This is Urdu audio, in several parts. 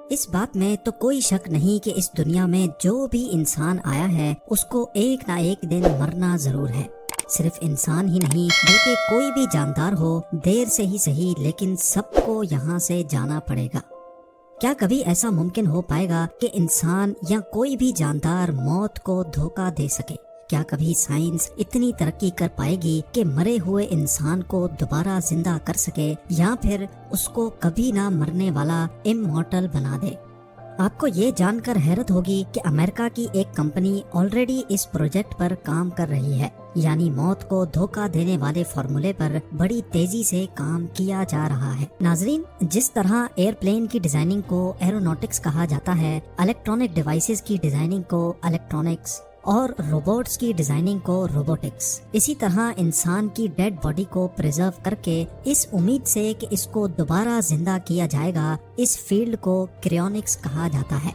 اس بات میں تو کوئی شک نہیں کہ اس دنیا میں جو بھی انسان آیا ہے اس کو ایک نہ ایک دن مرنا ضرور ہے۔ صرف انسان ہی نہیں بلکہ کوئی بھی جاندار ہو، دیر سے ہی صحیح لیکن سب کو یہاں سے جانا پڑے گا۔ کیا کبھی ایسا ممکن ہو پائے گا کہ انسان یا کوئی بھی جاندار موت کو دھوکہ دے سکے؟ کیا کبھی سائنس اتنی ترقی کر پائے گی کہ مرے ہوئے انسان کو دوبارہ زندہ کر سکے، یا پھر اس کو کبھی نہ مرنے والا امورٹل بنا دے؟ آپ کو یہ جان کر حیرت ہوگی کہ امریکہ کی ایک کمپنی آلریڈی اس پروجیکٹ پر کام کر رہی ہے، یعنی موت کو دھوکہ دینے والے فارمولے پر بڑی تیزی سے کام کیا جا رہا ہے۔ ناظرین، جس طرح ایئر پلین کی ڈیزائننگ کو ایرونوٹکس کہا جاتا ہے، الیکٹرانک ڈیوائسز کی ڈیزائننگ کو الیکٹرونکس اور روبوٹس کی ڈیزائننگ کو روبوٹکس، اسی طرح انسان کی ڈیڈ باڈی کو پریزرو کر کے اس امید سے کہ اس کو دوبارہ زندہ کیا جائے گا، اس فیلڈ کو کریونکس کہا جاتا ہے۔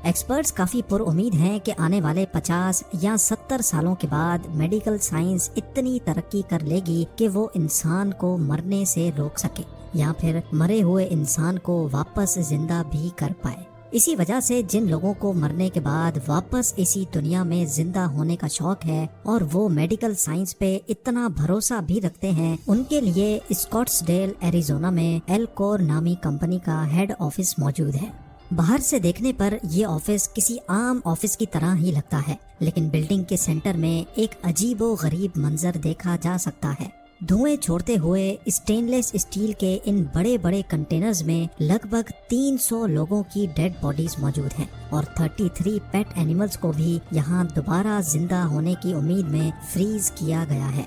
ایکسپرٹس کافی پر امید ہیں کہ آنے والے 50 یا 70 سالوں کے بعد میڈیکل سائنس اتنی ترقی کر لے گی کہ وہ انسان کو مرنے سے روک سکے یا پھر مرے ہوئے انسان کو واپس زندہ بھی کر پائے۔ اسی وجہ سے جن لوگوں کو مرنے کے بعد واپس اسی دنیا میں زندہ ہونے کا شوق ہے اور وہ میڈیکل سائنس پہ اتنا بھروسہ بھی رکھتے ہیں، ان کے لیے اسکاٹس ڈیل ایریزونا میں ایلکور نامی کمپنی کا ہیڈ آفس موجود ہے۔ باہر سے دیکھنے پر یہ آفس کسی عام آفس کی طرح ہی لگتا ہے، لیکن بلڈنگ کے سینٹر میں ایک عجیب و غریب منظر دیکھا جا سکتا ہے۔ دھوئیں چھوڑتے ہوئے اسٹین لیس اسٹیل کے ان بڑے بڑے کنٹینرز میں لگ بھگ 300 لوگوں کی ڈیڈ باڈیز موجود ہیں، اور 33 پیٹ اینیملز کو بھی یہاں دوبارہ زندہ ہونے کی امید میں فریز کیا گیا ہے۔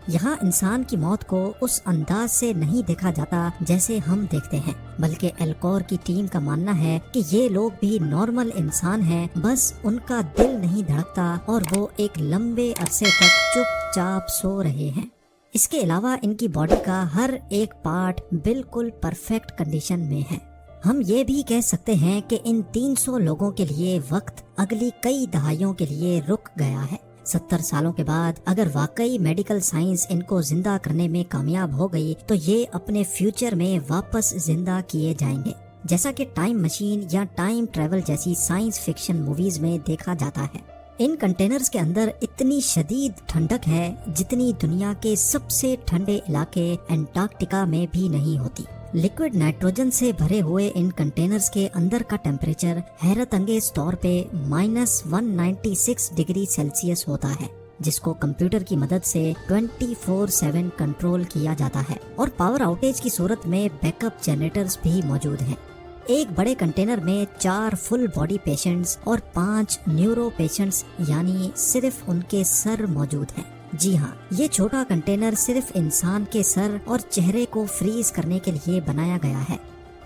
یہاں انسان کی موت کو اس انداز سے نہیں دیکھا جاتا جیسے ہم دیکھتے ہیں، بلکہ ایلکور کی ٹیم کا ماننا ہے کہ یہ لوگ بھی نارمل انسان ہیں، بس ان کا دل نہیں دھڑکتا اور وہ ایک لمبے عرصے تک چپ چاپ سو رہے ہیں۔ اس کے علاوہ ان کی باڈی کا ہر ایک پارٹ بالکل پرفیکٹ کنڈیشن میں ہے۔ ہم یہ بھی کہہ سکتے ہیں کہ ان 300 لوگوں کے لیے وقت اگلی کئی دہائیوں کے لیے رک گیا ہے۔ 70 سالوں کے بعد اگر واقعی میڈیکل سائنس ان کو زندہ کرنے میں کامیاب ہو گئی تو یہ اپنے فیوچر میں واپس زندہ کیے جائیں گے، جیسا کہ ٹائم مشین یا ٹائم ٹریول جیسی سائنس فکشن موویز میں دیکھا جاتا ہے۔ ان کنٹینرز کے اندر اتنی شدید ٹھنڈک ہے جتنی دنیا کے سب سے ٹھنڈے علاقے انٹارکٹیکا میں بھی نہیں ہوتی۔ لیکوڈ نائٹروجن سے بھرے ہوئے ان کنٹینرز کے اندر کا ٹیمپریچر حیرت انگیز طور پہ -196 ڈگری سیلسیس ہوتا ہے، جس کو کمپیوٹر کی مدد سے 24/7 کنٹرول کیا جاتا ہے، اور پاور آؤٹیج کی صورت میں بیک اپ جنریٹرز بھی موجود ہیں۔ ایک بڑے کنٹینر میں 4 فل باڈی پیشنٹس اور 5 نیورو پیشنٹس، یعنی صرف ان کے سر موجود ہیں۔ جی ہاں، یہ چھوٹا کنٹینر صرف انسان کے سر اور چہرے کو فریز کرنے کے لیے بنایا گیا ہے۔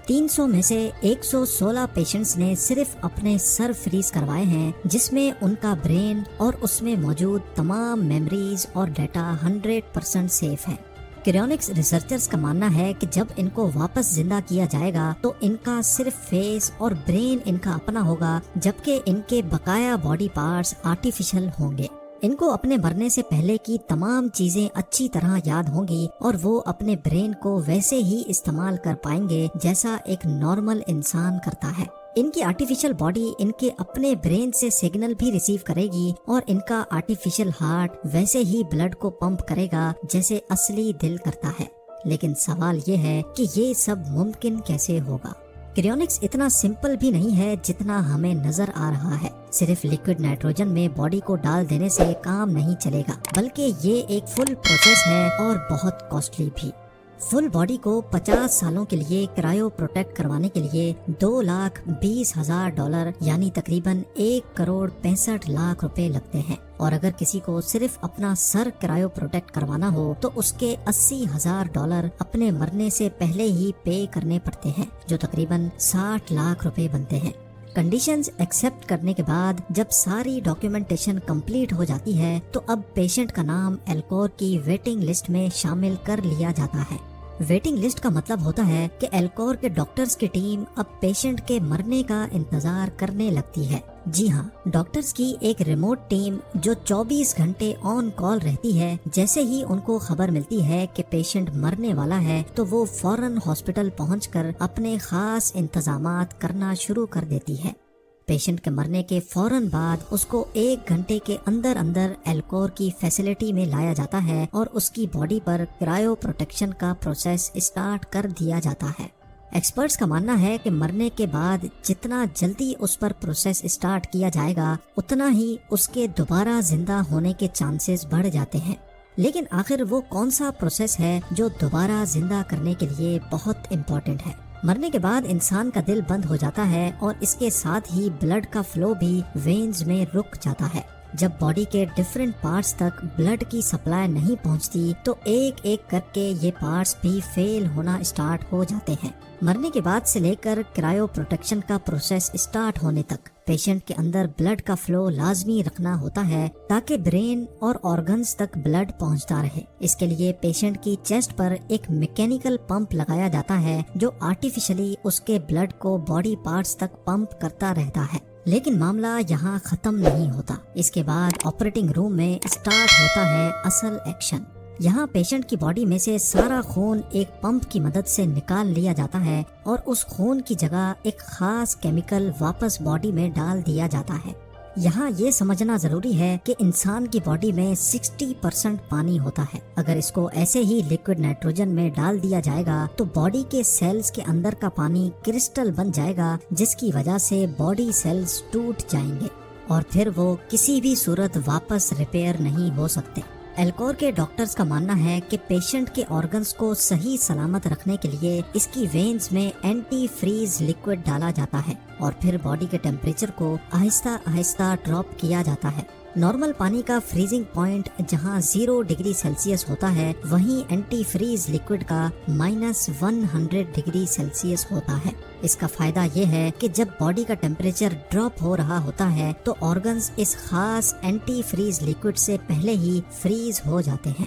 300 میں سے 116 پیشنٹس نے صرف اپنے سر فریز کروائے ہیں، جس میں ان کا برین اور اس میں موجود تمام میموریز اور ڈیٹا 100% سیف ہے۔ کریونکس ریسرچرز کا ماننا ہے کہ جب ان کو واپس زندہ کیا جائے گا تو ان کا صرف فیس اور برین ان کا اپنا ہوگا، جبکہ ان کے بقایا باڈی پارٹس آرٹیفیشل ہوں گے۔ ان کو اپنے مرنے سے پہلے کی تمام چیزیں اچھی طرح یاد ہوں گی، اور وہ اپنے برین کو ویسے ہی استعمال کر پائیں گے جیسا ایک نارمل انسان کرتا ہے۔ ان کی آرٹیفیشل باڈی ان کے اپنے برین سے سگنل بھی ریسیو کرے گی، اور ان کا آرٹیفیشل ہارٹ ویسے ہی بلڈ کو پمپ کرے گا جیسے اصلی دل کرتا ہے۔ لیکن سوال یہ ہے کہ یہ سب ممکن کیسے ہوگا؟ کریونکس اتنا سمپل بھی نہیں ہے جتنا ہمیں نظر آ رہا ہے۔ صرف لیکوڈ نائٹروجن میں باڈی کو ڈال دینے سے کام نہیں چلے گا، بلکہ یہ ایک فل پروسیس ہے اور بہت کاسٹلی بھی۔ فل باڈی کو 50 سالوں کے لیے کرائیو پروٹیکٹ کروانے کے لیے $2,20,000 یعنی تقریباً 1,65,00,000 روپے لگتے ہیں، اور اگر کسی کو صرف اپنا سر کرائیو پروٹیکٹ کروانا ہو تو اس کے $80,000 اپنے مرنے سے پہلے ہی پے کرنے پڑتے ہیں، جو تقریباً 60,00,000 روپے بنتے ہیں۔ کنڈیشنز ایکسپٹ کرنے کے بعد جب ساری ڈاکیومنٹیشن کمپلیٹ ہو جاتی ہے تو اب پیشنٹ کا نام ایلکور کی ویٹنگ لسٹ میں شامل کر لیا جاتا ہے۔ ویٹنگ لسٹ کا مطلب ہوتا ہے کہ ایلکور کے ڈاکٹرز کی ٹیم اب پیشنٹ کے مرنے کا انتظار کرنے لگتی ہے۔ جی ہاں، ڈاکٹرز کی ایک ریموٹ ٹیم جو 24 گھنٹے آن کال رہتی ہے، جیسے ہی ان کو خبر ملتی ہے کہ پیشنٹ مرنے والا ہے تو وہ فوراً ہاسپٹل پہنچ کر اپنے خاص انتظامات کرنا شروع کر دیتی ہے۔ پیشنٹ کے مرنے کے فوراً بعد اس کو 1 گھنٹے کے اندر ایلکور کی فیسلٹی میں لایا جاتا ہے اور اس کی باڈی پر کرائیو پروٹیکشن کا پروسیس اسٹارٹ کر دیا جاتا ہے۔ ایکسپرٹس کا ماننا ہے کہ مرنے کے بعد جتنا جلدی اس پر پروسیس اسٹارٹ کیا جائے گا اتنا ہی اس کے دوبارہ زندہ ہونے کے چانسز بڑھ جاتے ہیں۔ لیکن آخر وہ کون سا پروسیس ہے جو دوبارہ زندہ کرنے کے لیے بہت امپورٹنٹ ہے؟ مرنے کے بعد انسان کا دل بند ہو جاتا ہے اور اس کے ساتھ ہی بلڈ کا فلو بھی وینز میں رک جاتا ہے۔ جب باڈی کے ڈیفرنٹ پارٹس تک بلڈ کی سپلائی نہیں پہنچتی تو ایک ایک کر کے یہ پارٹس بھی فیل ہونا اسٹارٹ ہو جاتے ہیں۔ مرنے کے بعد سے لے کر کرائیو پروٹیکشن کا پروسیس اسٹارٹ ہونے تک پیشنٹ کے اندر بلڈ کا فلو لازمی رکھنا ہوتا ہے تاکہ برین اور آرگنز تک بلڈ پہنچتا رہے۔ اس کے لیے پیشنٹ کی چیسٹ پر ایک میکینیکل پمپ لگایا جاتا ہے جو آرٹیفیشلی اس کے بلڈ کو باڈی پارٹس تک پمپ کرتا رہتا ہے۔ لیکن معاملہ یہاں ختم نہیں ہوتا۔ اس کے بعد آپریٹنگ روم میں اسٹارٹ ہوتا ہے اصل ایکشن۔ یہاں پیشنٹ کی باڈی میں سے سارا خون ایک پمپ کی مدد سے نکال لیا جاتا ہے اور اس خون کی جگہ ایک خاص کیمیکل واپس باڈی میں ڈال دیا جاتا ہے۔ یہاں یہ سمجھنا ضروری ہے کہ انسان کی باڈی میں 60% پانی ہوتا ہے۔ اگر اس کو ایسے ہی لیکوڈ نائٹروجن میں ڈال دیا جائے گا تو باڈی کے سیلز کے اندر کا پانی کرسٹل بن جائے گا، جس کی وجہ سے باڈی سیلز ٹوٹ جائیں گے اور پھر وہ کسی بھی صورت واپس ریپیئر نہیں ہو سکتے۔ ایلکور کے ڈاکٹرز کا ماننا ہے کہ پیشنٹ کے آرگنز کو صحیح سلامت رکھنے کے لیے اس کی وینز میں اینٹی فریز لیکوڈ ڈالا جاتا ہے اور پھر باڈی کے ٹیمپریچر کو آہستہ آہستہ ڈراپ کیا جاتا ہے۔ نارمل پانی کا فریزنگ پوائنٹ جہاں 0 ڈگری سیلسیس ہوتا ہے، وہیں اینٹی فریز لیکوڈ کا -100 ڈگری سیلسیس ہوتا ہے۔ اس کا فائدہ یہ ہے کہ جب باڈی کا ٹیمپریچر ڈراپ ہو رہا ہوتا ہے تو آرگنز اس خاص اینٹی فریز لیکوڈ سے پہلے ہی فریز ہو جاتے ہیں۔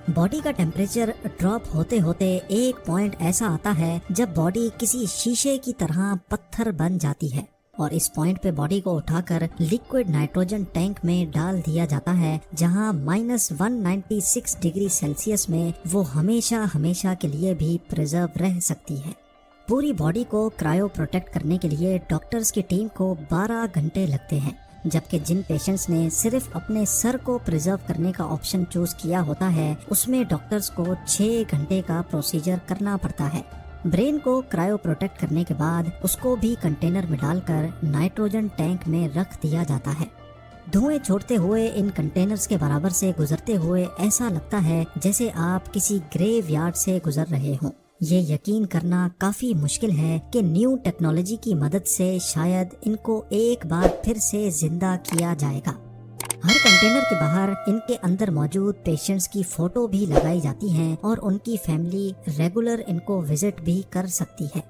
باڈی کا ٹیمپریچر ڈراپ ہوتے ہوتے ایک پوائنٹ ایسا آتا ہے جب باڈی کسی شیشے کی طرح پتھر بن جاتی ہے اور اس پوائنٹ پہ باڈی کو اٹھا کر لیکوڈ نائٹروجن ٹینک میں ڈال دیا جاتا ہے، جہاں -196 ڈگری سیلسیس میں وہ ہمیشہ کے لیے بھی پریزرو رہ سکتی ہے۔ پوری باڈی کو کرائیو پروٹیکٹ کرنے کے لیے ڈاکٹرز کی ٹیم کو 12 گھنٹے لگتے ہیں، جبکہ جن پیشنٹس نے صرف اپنے سر کو پریزرو کرنے کا آپشن چوز کیا ہوتا ہے اس میں ڈاکٹرز کو 6 گھنٹے کا پروسیجر کرنا پڑتا ہے۔ برین کو کرائیو پروٹیکٹ کرنے کے بعد اس کو بھی کنٹینر میں ڈال کر نائٹروجن ٹینک میں رکھ دیا جاتا ہے۔ دھوئیں چھوڑتے ہوئے ان کنٹینرز کے برابر سے گزرتے ہوئے ایسا لگتا ہے جیسے آپ کسی گریو یارڈ سے گزر رہے ہوں۔ یہ یقین کرنا کافی مشکل ہے کہ نیو ٹیکنالوجی کی مدد سے شاید ان کو ایک بار پھر سے زندہ کیا جائے گا۔ ہر کنٹینر کے باہر ان کے اندر موجود پیشنٹس کی فوٹو بھی لگائی جاتی ہیں اور ان کی فیملی ریگولر ان کو وزٹ بھی کر سکتی ہے۔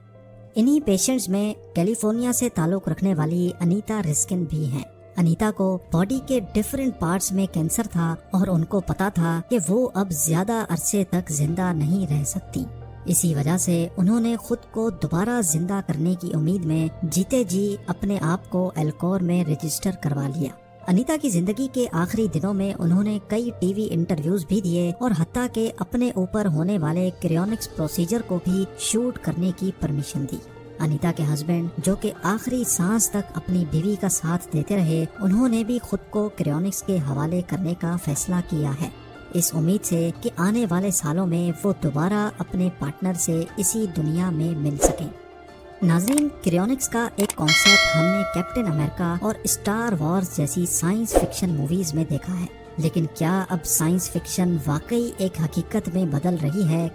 انہی پیشنٹس میں کیلیفورنیا سے تعلق رکھنے والی انیتا رسکن بھی ہیں۔ انیتا کو باڈی کے ڈیفرنٹ پارٹس میں کینسر تھا اور ان کو پتا تھا کہ وہ اب زیادہ عرصے تک زندہ نہیں رہ سکتی۔ اسی وجہ سے انہوں نے خود کو دوبارہ زندہ کرنے کی امید میں جیتے جی اپنے آپ کو ایلکور میں رجسٹر کروا لیا۔ انیتا کی زندگی کے آخری دنوں میں انہوں نے کئی ٹی وی انٹرویوز بھی دیے اور حتیٰ کہ اپنے اوپر ہونے والے کریونکس پروسیجر کو بھی شوٹ کرنے کی پرمیشن دی۔ انیتا کے ہسبینڈ جو کہ آخری سانس تک اپنی بیوی کا ساتھ دیتے رہے، انہوں نے بھی خود کو کریونکس کے حوالے کرنے کا فیصلہ کیا ہے، اس امید سے کہ آنے والے سالوں میں وہ دوبارہ اپنے پارٹنر سے اسی دنیا میں مل سکیں۔ ناظرین، کریونکس کا ایک کانسیپٹ ہم نے کیپٹن امریکہ اور اسٹار وارز جیسی سائنس فکشن موویز میں دیکھا ہے، لیکن کیا اب سائنس فکشن واقعی ایک حقیقت میں بدل رہی ہے؟